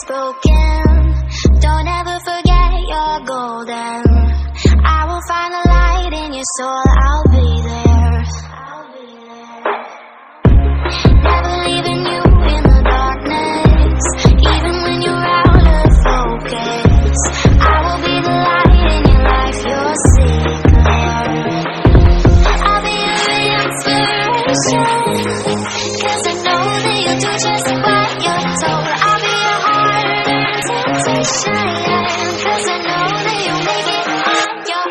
heart's broken. Don't ever forget you're golden. I will find the light in your soul, I'll be there. Never leaving you in the darkness, even when you're out of focus. I will be the light in your life, your secret. I'll be your inspiration, 'cause I know that you'll do just what you're told. I'll be your heart and temptation, 'cause I know that you'll make it on your own.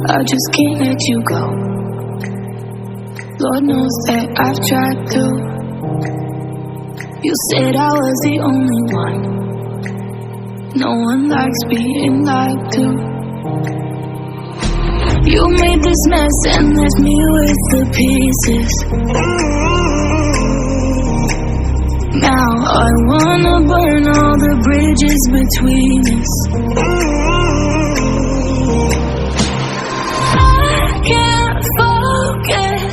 I just can't let you go. Lord knows that I've tried to. You said I was the only one. No one likes being lied to. You made this mess and left me with the pieces. Now I wanna burn all the bridges between us. I can't forget.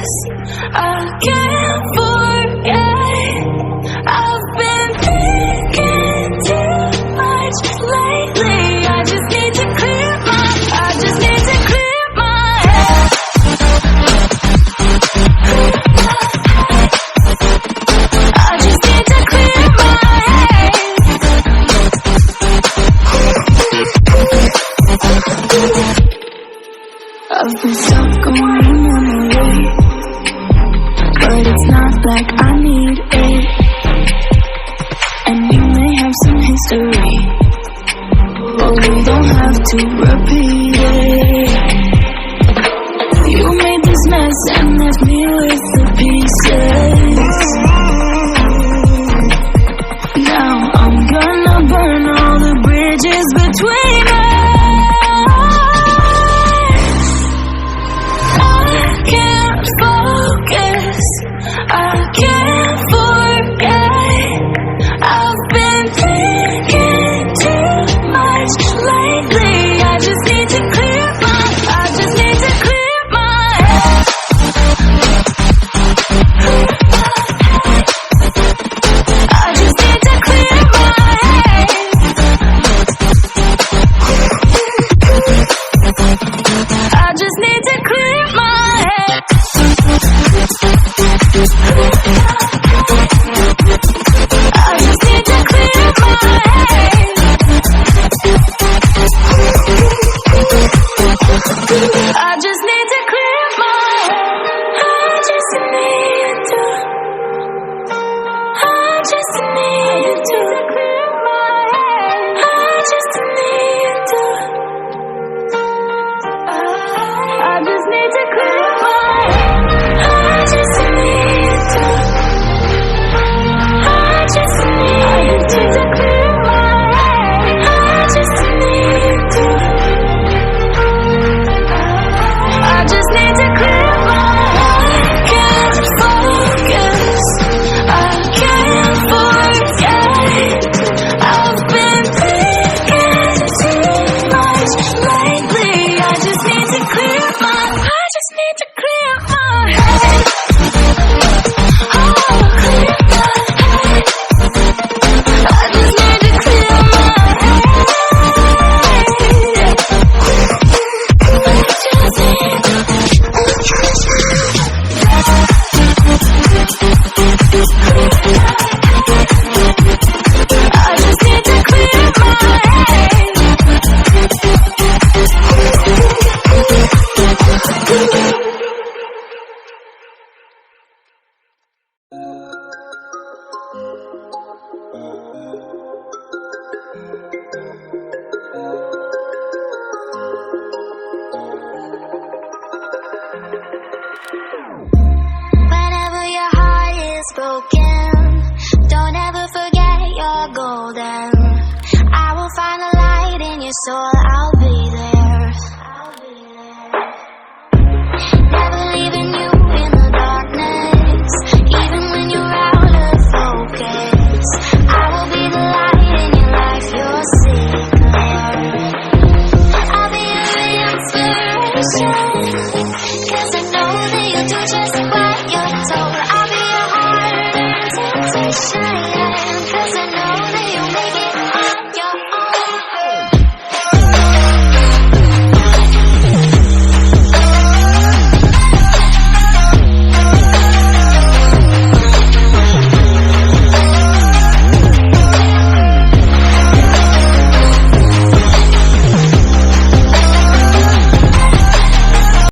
I've been thinking too much lately. I just need to clear my head. I just need to clear my head. I've been stuck on my way, but it's not like I need it. And we may have some history, but we don't have to repeat it. You made this mess and left me with the pieces. Now I'm gonna burn all the bridges between us. I can't forget. I've been thinking too much lately. I just need to it's all out.